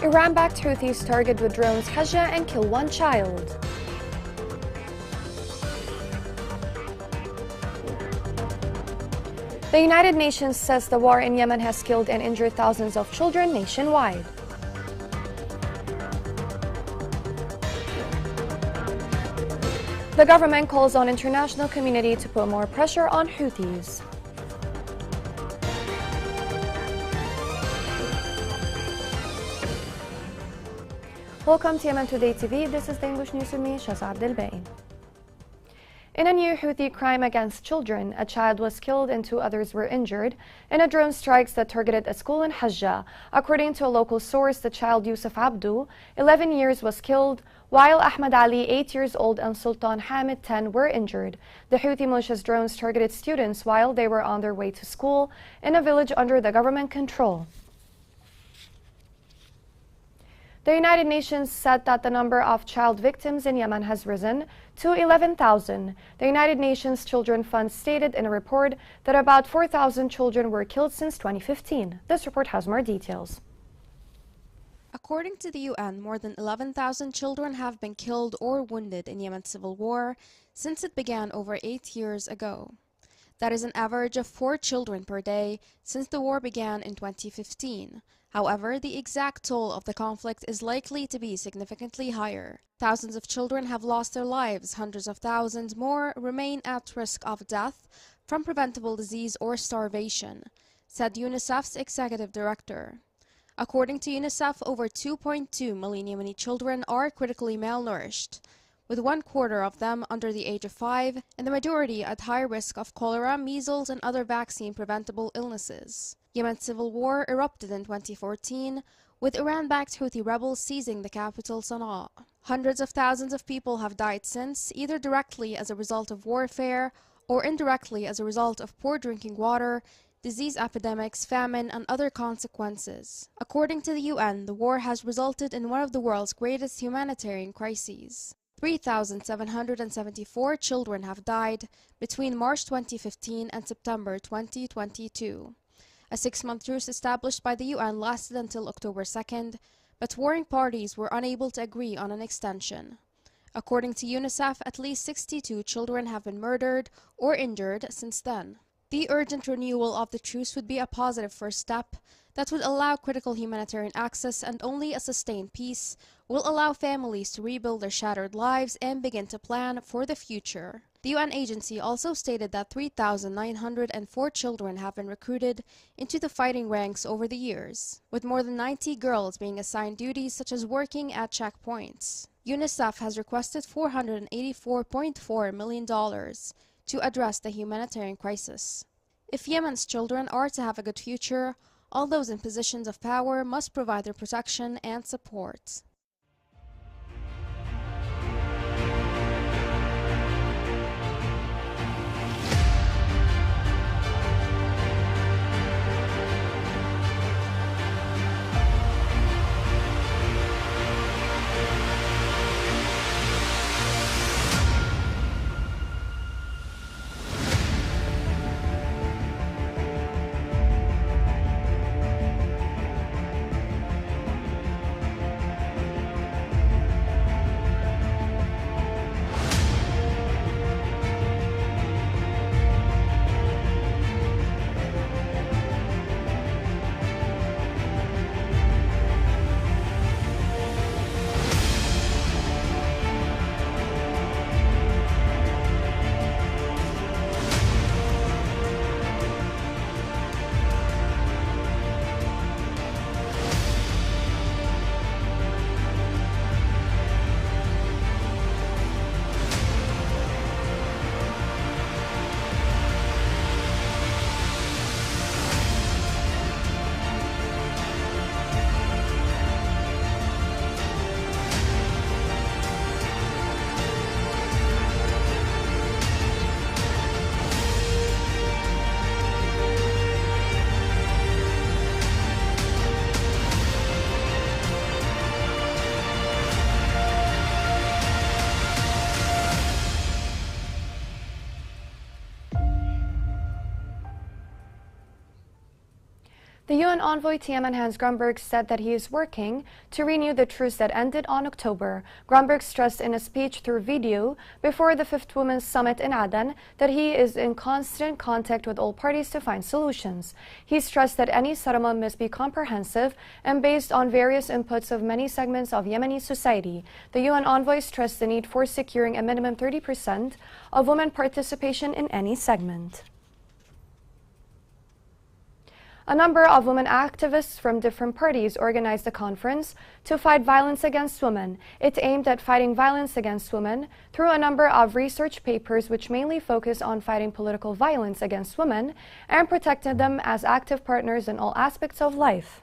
Iran-backed Houthis target with drones Hajjah and kill one child. The United Nations says the war in Yemen has killed and injured thousands of children nationwide. The government calls on international community to put more pressure on Houthis. Welcome to Yemen Today TV. This is the English news with me, Shazad Abdelbain. In a new Houthi crime against children, a child was killed and two others were injured in a drone strikes that targeted a school in Hajjah. According to a local source, the child Yusuf Abdu, 11 years, was killed, while Ahmad Ali, 8 years old, and Sultan Hamid, 10, were injured. The Houthi militia's drones targeted students while they were on their way to school in a village under the government control. The United Nations said that the number of child victims in Yemen has risen to 11,000. The United Nations Children Fund stated in a report that about 4,000 children were killed since 2015. This report has more details. According to the UN, more than 11,000 children have been killed or wounded in Yemen's civil war since it began over 8 years ago. That is an average of 4 children per day since the war began in 2015. However, the exact toll of the conflict is likely to be significantly higher. Thousands of children have lost their lives, hundreds of thousands more remain at risk of death from preventable disease or starvation, said UNICEF's executive director. According to UNICEF, over 2.2 million Yemeni children are critically malnourished, with 1/4 of them under the age of 5, and the majority at high risk of cholera, measles, and other vaccine-preventable illnesses. Yemen's civil war erupted in 2014, with Iran-backed Houthi rebels seizing the capital Sana'a. Hundreds of thousands of people have died since, either directly as a result of warfare or indirectly as a result of poor drinking water, disease epidemics, famine, and other consequences. According to the UN, the war has resulted in one of the world's greatest humanitarian crises. 3,774 children have died between March 2015 and September 2022. A 6-month truce established by the UN lasted until October 2nd, but warring parties were unable to agree on an extension. According to UNICEF, at least 62 children have been murdered or injured since then. The urgent renewal of the truce would be a positive first step that would allow critical humanitarian access, and only a sustained peace will allow families to rebuild their shattered lives and begin to plan for the future. The UN agency also stated that 3,904 children have been recruited into the fighting ranks over the years, with more than 90 girls being assigned duties such as working at checkpoints. UNICEF has requested $484.4 million to address the humanitarian crisis. If Yemen's children are to have a good future, all those in positions of power must provide their protection and support. UN envoy to Yemen, Hans Grunberg, said that he is working to renew the truce that ended on October. Grunberg stressed in a speech through video before the Fifth Women's Summit in Aden that he is in constant contact with all parties to find solutions. He stressed that any settlement must be comprehensive and based on various inputs of many segments of Yemeni society. The UN envoy stressed the need for securing a minimum 30% of women participation in any segment. A number of women activists from different parties organized a conference to fight violence against women. It aimed at fighting violence against women through a number of research papers which mainly focus on fighting political violence against women and protecting them as active partners in all aspects of life.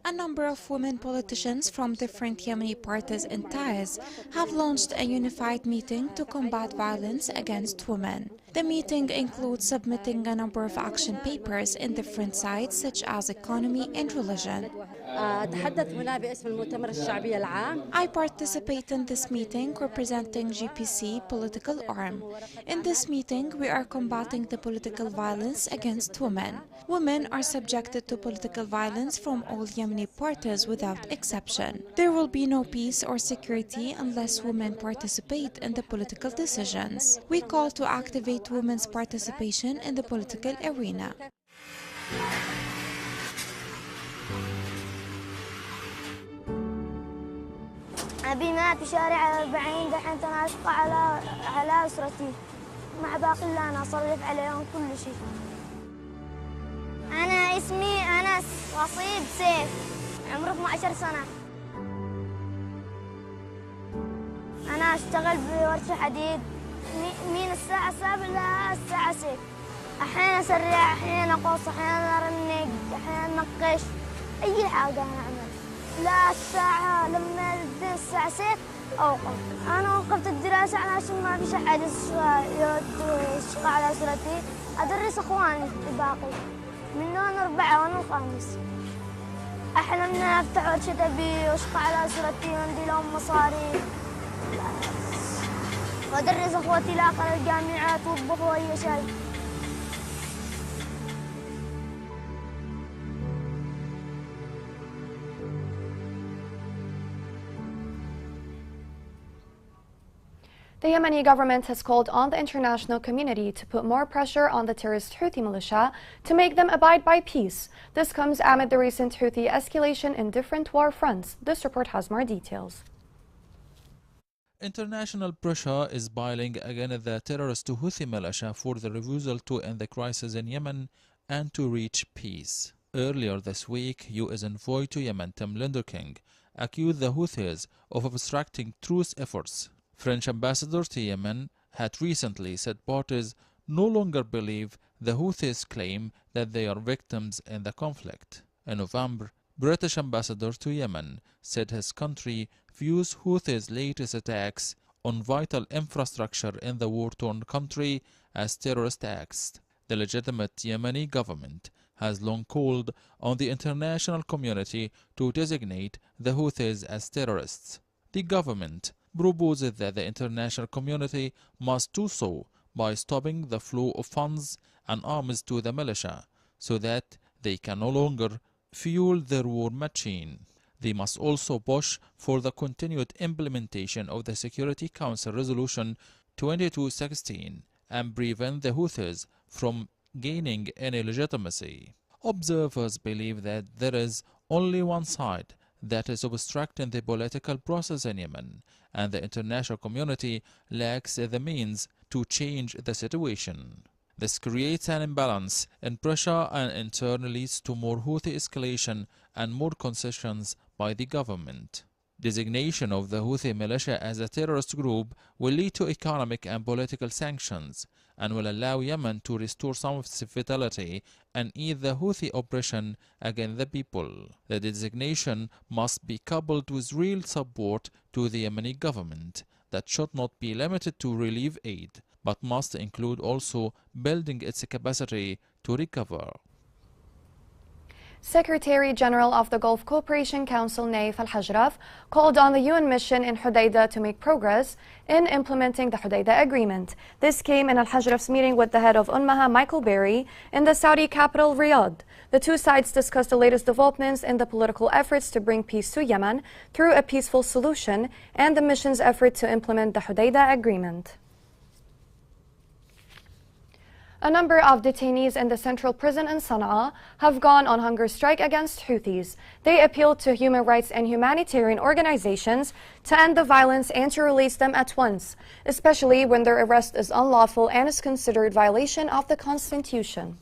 A number of women politicians from different Yemeni parties in Taiz have launched a unified meeting to combat violence against women. The meeting includes submitting a number of action papers in different sides such as economy and religion. I participate in this meeting representing GPC political arm. In this meeting, we are combating the political violence against women. Women are subjected to political violence from all Yemeni parties without exception. There will be no peace or security unless women participate in the political decisions. We call to activate women's participation in the political arena. أبي مات بشارع بعين دحين أنا أشقى على أسرتي مع باقي اللي أنا أصرف عليهم كل شيء. أنا اسمي أنس وصيب سيف عمري 12 سنة. أنا أشتغل بورشة حديد من الساعة 7 للساعة 6. أحيانا أسرع أحيانا أقص أحيانا أرنق أحيانا أنقش أي حاجة أنا أعمل. لا الساعة لما تبدأ الساعة 6 أوقف. أنا وقفت الدراسة علشان ما في أحد يشقى على أسرتي. أدرس أخواني الباقي من دون 4 وأنا الخامس. أحلم إن أفتح ورشة أبي وأشقى على أسرتي وأمدي لهم مصاريف. وأدرس أخوتي لآخر الجامعات وأطبخ أي شيء. The Yemeni government has called on the international community to put more pressure on the terrorist Houthi militia to make them abide by peace. This comes amid the recent Houthi escalation in different war fronts. This report has more details. International pressure is piling against the terrorist Houthi militia for the refusal to end the crisis in Yemen and to reach peace. Earlier this week, U.S. envoy to Yemen Tim Linderking accused the Houthis of obstructing truce efforts. French ambassador to Yemen had recently said parties no longer believe the Houthis' claim that they are victims in the conflict. In November, British ambassador to Yemen said his country views Houthis' latest attacks on vital infrastructure in the war-torn country as terrorist acts. The legitimate Yemeni government has long called on the international community to designate the Houthis as terrorists. The government proposes that the international community must do so by stopping the flow of funds and arms to the militia so that they can no longer fuel their war machine. They must also push for the continued implementation of the Security Council Resolution 2216 and prevent the Houthis from gaining any legitimacy. Observers believe that there is only one side that is obstructing the political process in Yemen, and the international community lacks the means to change the situation. This creates an imbalance in pressure and in turn leads to more Houthi escalation and more concessions by the government. Designation of the Houthi militia as a terrorist group will lead to economic and political sanctions and will allow Yemen to restore some of its vitality and ease the Houthi oppression against the people. The designation must be coupled with real support to the Yemeni government that should not be limited to relief aid, but must include also building its capacity to recover. Secretary General of the Gulf Cooperation Council, Naif Al-Hajraf, called on the UN mission in Hodeidah to make progress in implementing the Hodeidah Agreement. This came in Al-Hajraf's meeting with the head of UNMAHA, Michael Berry, in the Saudi capital, Riyadh. The two sides discussed the latest developments in the political efforts to bring peace to Yemen through a peaceful solution and the mission's effort to implement the Hodeidah Agreement. A number of detainees in the central prison in Sana'a have gone on hunger strike against Houthis. They appealed to human rights and humanitarian organizations to end the violence and to release them at once, especially when their arrest is unlawful and is considered violation of the Constitution.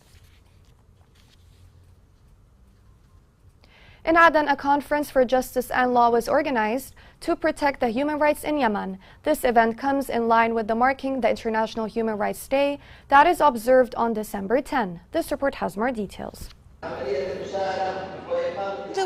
In Aden, a conference for justice and law was organized to protect the human rights in Yemen. This event comes in line with the marking the International Human Rights Day that is observed on December 10. This report has more details. The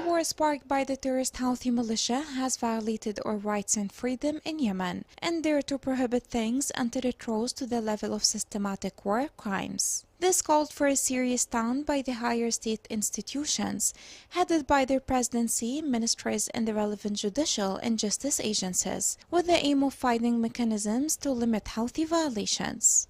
war sparked by the terrorist Houthi militia has violated our rights and freedom in Yemen and dare to prohibit things until it rose to the level of systematic war crimes. This called for a serious stand by the higher state institutions, headed by their presidency, ministries, and the relevant judicial and justice agencies, with the aim of finding mechanisms to limit Houthi violations.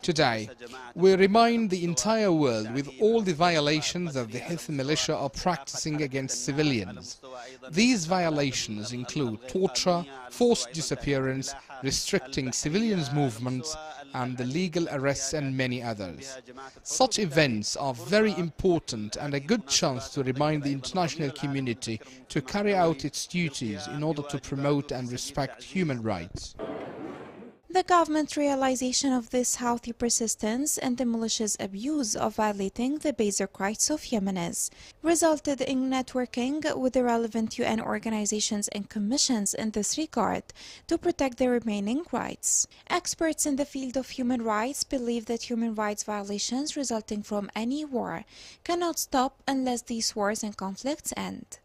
Today, we remind the entire world with all the violations that the Houthi militia are practicing against civilians. These violations include torture, forced disappearance, restricting civilians' movements, and the legal arrests and many others. Such events are very important and a good chance to remind the international community to carry out its duties in order to promote and respect human rights. The government's realization of this Houthi persistence and the militia's abuse of violating the basic rights of Yemenis resulted in networking with the relevant UN organizations and commissions in this regard to protect the remaining rights. Experts in the field of human rights believe that human rights violations resulting from any war cannot stop unless these wars and conflicts end.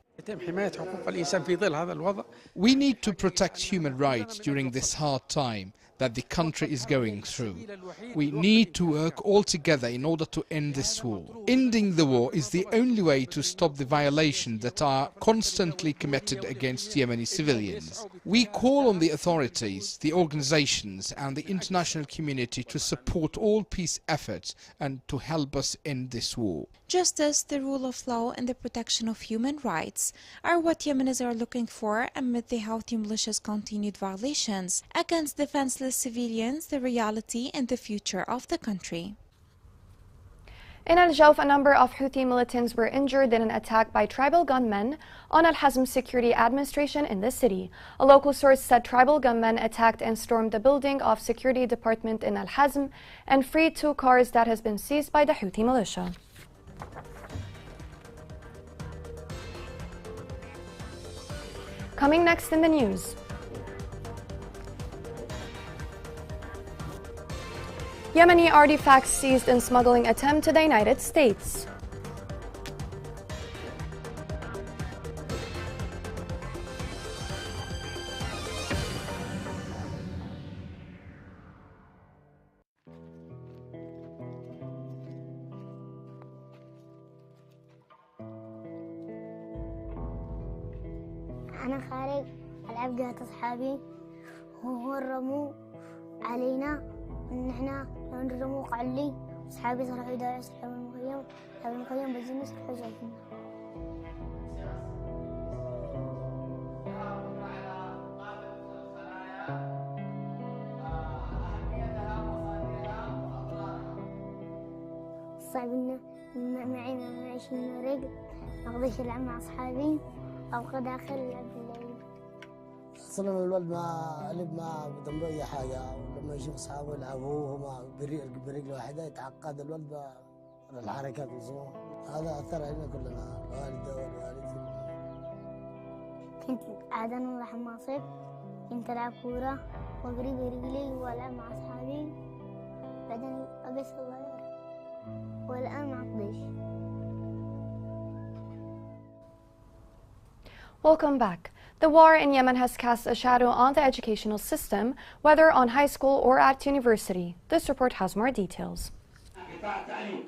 We need to protect human rights during this hard time that the country is going through. We need to work all together in order to end this war. Ending the war is the only way to stop the violations that are constantly committed against Yemeni civilians. We call on the authorities, the organizations and the international community to support all peace efforts and to help us end this war. Justice, the rule of law and the protection of human rights are what Yemenis are looking for amid the Houthi militia's continued violations against defenseless civilians, the reality and the future of the country. In Al-Jawf, a number of Houthi militants were injured in an attack by tribal gunmen on Al-Hazm security administration in the city. A local source said tribal gunmen attacked and stormed the building of security department in Al-Hazm and freed 2 cars that has been seized by the Houthi militia. Coming next in the news. Yemeni artifacts seized in smuggling attempt to the United States. أنا خارج ألعب جهة أصحابي وهو الرمو علينا إن إحنا لو نرمو قعلي أصحابي صاروا يدافعوا أصحاب المخيم بزين صاروا شايفيننا. صعب إن معي شي رجل ما أقدرش ألعب مع أصحابي أبقى داخل ألعب بالليل. أصلاً الولد ما لعب ما بدهم أي حاجة ولما يشوف أصحابه يلعبوا هما برجل واحدة يتعقد الولد الحركات والصوت. هذا أثر علينا كلنا الوالدة والوالد. كنت قاعدة نروح المصيف كنت ألعب كورة وأجري برجلي وألعب مع أصحابي بعدين أبي صغير والآن ما أقدرش. Welcome back. The war in Yemen has cast a shadow on the educational system, whether on high school or at university. This report has more details.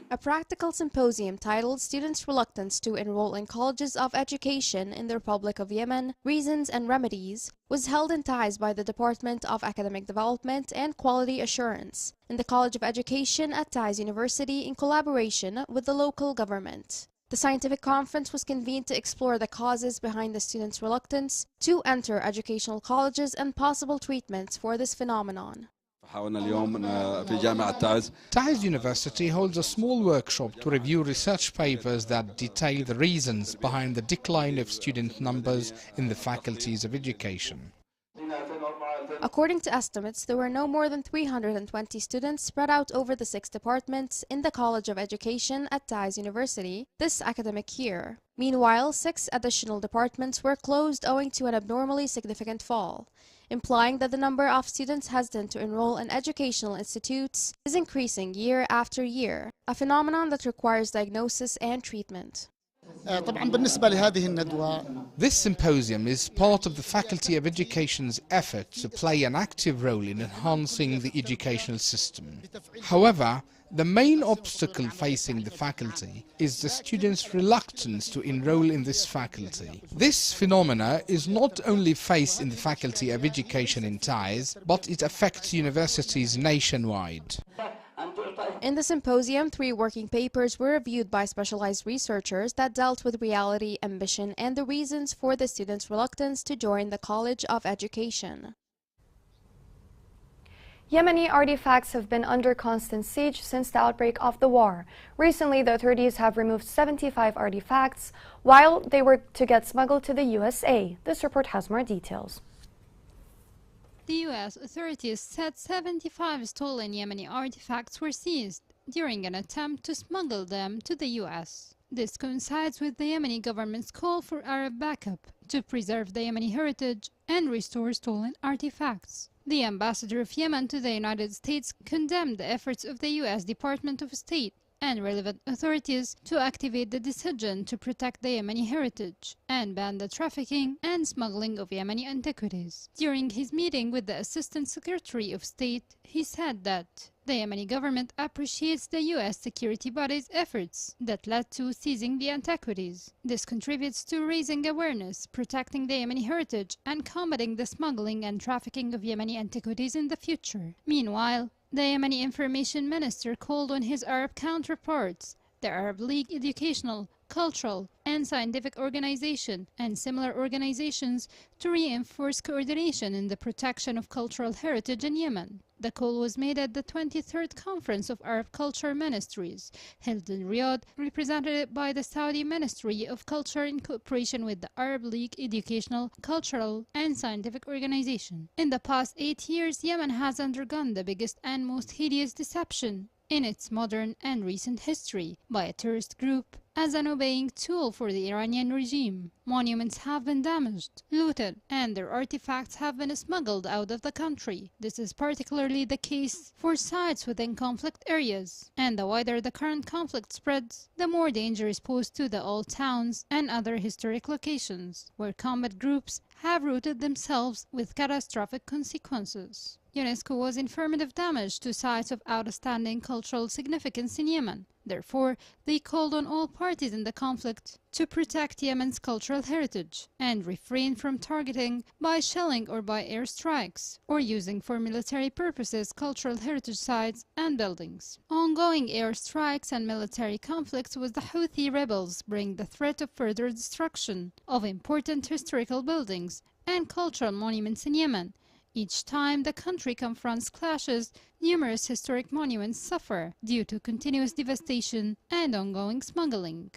A practical symposium titled Students' Reluctance to Enroll in Colleges of Education in the Republic of Yemen, Reasons and Remedies was held in Taiz by the Department of Academic Development and Quality Assurance in the College of Education at Taiz University in collaboration with the local government. The scientific conference was convened to explore the causes behind the students' reluctance to enter educational colleges and possible treatments for this phenomenon. Taiz University holds a small workshop to review research papers that detail the reasons behind the decline of student numbers in the faculties of education. According to estimates, there were no more than 320 students spread out over the 6 departments in the College of Education at Taiz University this academic year. Meanwhile, 6 additional departments were closed owing to an abnormally significant fall, implying that the number of students hesitant to enroll in educational institutes is increasing year after year, a phenomenon that requires diagnosis and treatment. This symposium is part of the Faculty of Education's effort to play an active role in enhancing the educational system. However, the main obstacle facing the faculty is the students' reluctance to enroll in this faculty. This phenomena is not only faced in the Faculty of Education in Taiz, but it affects universities nationwide. In the symposium, 3 working papers were reviewed by specialized researchers that dealt with reality, ambition, and the reasons for the students' reluctance to join the College of Education. Yemeni artifacts have been under constant siege since the outbreak of the war. Recently, the authorities have removed 75 artifacts while they were to get smuggled to the USA. This report has more details. The U.S. authorities said 75 stolen Yemeni artifacts were seized during an attempt to smuggle them to the U.S. This coincides with the Yemeni government's call for Arab backup to preserve the Yemeni heritage and restore stolen artifacts. The ambassador of Yemen to the United States condemned the efforts of the U.S. Department of State and relevant authorities to activate the decision to protect the Yemeni heritage and ban the trafficking and smuggling of Yemeni antiquities. During his meeting with the Assistant Secretary of State, he said that the Yemeni government appreciates the U.S. security body's efforts that led to seizing the antiquities. This contributes to raising awareness, protecting the Yemeni heritage, and combating the smuggling and trafficking of Yemeni antiquities in the future. Meanwhile, the Yemeni Information Minister called on his Arab counterparts, the Arab League Educational, Cultural, and Scientific Organization, and similar organizations to reinforce coordination in the protection of cultural heritage in Yemen. The call was made at the 23rd Conference of Arab Culture Ministries, held in Riyadh, represented by the Saudi Ministry of Culture in cooperation with the Arab League Educational, Cultural, and Scientific Organization. In the past 8 years, Yemen has undergone the biggest and most hideous deception in its modern and recent history by a terrorist group as an obeying tool for the Iranian regime. Monuments have been damaged, looted, and their artifacts have been smuggled out of the country. This is particularly the case for sites within conflict areas, and the wider the current conflict spreads, the more danger is posed to the old towns and other historic locations, where combat groups have rooted themselves with catastrophic consequences. UNESCO was affirmative damage to sites of outstanding cultural significance in Yemen. Therefore, they called on all parties in the conflict to protect Yemen's cultural heritage and refrain from targeting by shelling or by airstrikes or using for military purposes cultural heritage sites and buildings. Ongoing airstrikes and military conflicts with the Houthi rebels bring the threat of further destruction of important historical buildings and cultural monuments in Yemen. Each time the country confronts clashes, numerous historic monuments suffer due to continuous devastation and ongoing smuggling.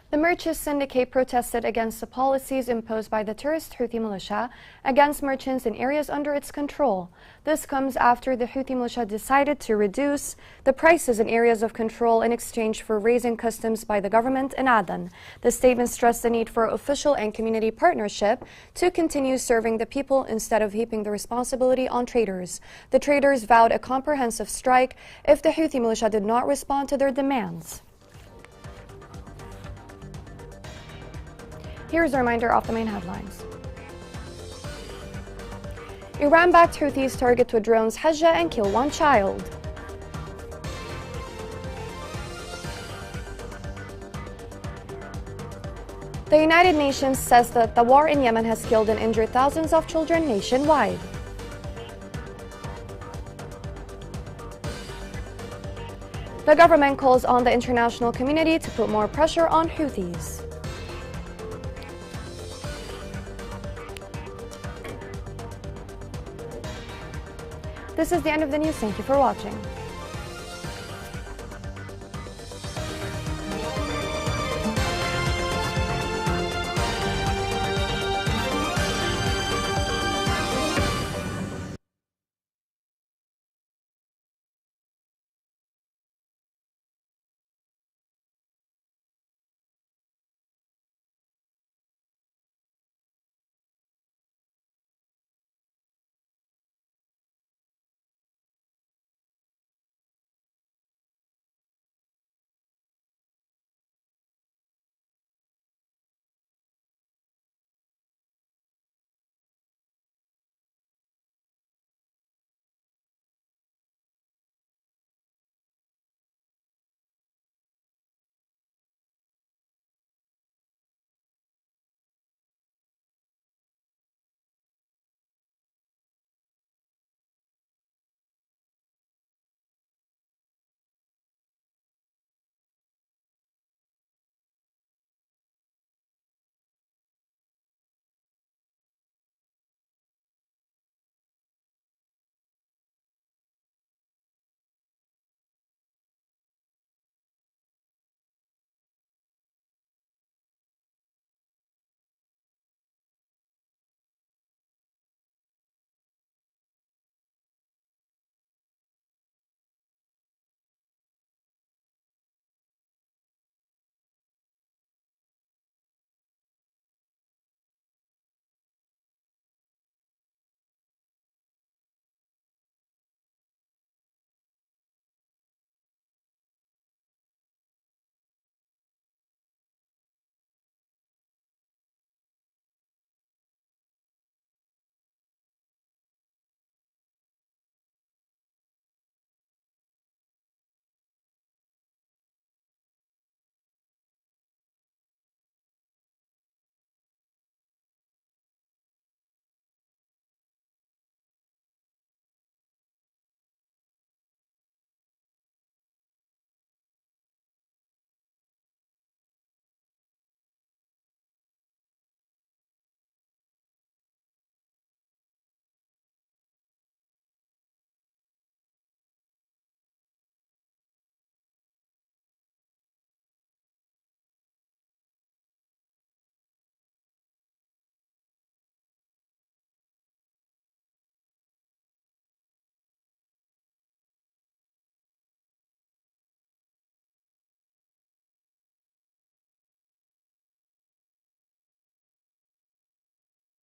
The Merchants Syndicate protested against the policies imposed by the terrorist Houthi militia against merchants in areas under its control. This comes after the Houthi militia decided to reduce the prices in areas of control in exchange for raising customs by the government in Aden. The statement stressed the need for official and community partnership to continue serving the people instead of heaping the responsibility on traders. The traders vowed a comprehensive strike if the Houthi militia did not respond to their demands. Here's a reminder of the main headlines. Iran-backed Houthis target with drones Hajjah and kill 1 child. The United Nations says that the war in Yemen has killed and injured thousands of children nationwide. The government calls on the international community to put more pressure on Houthis. This is the end of the news. Thank you for watching.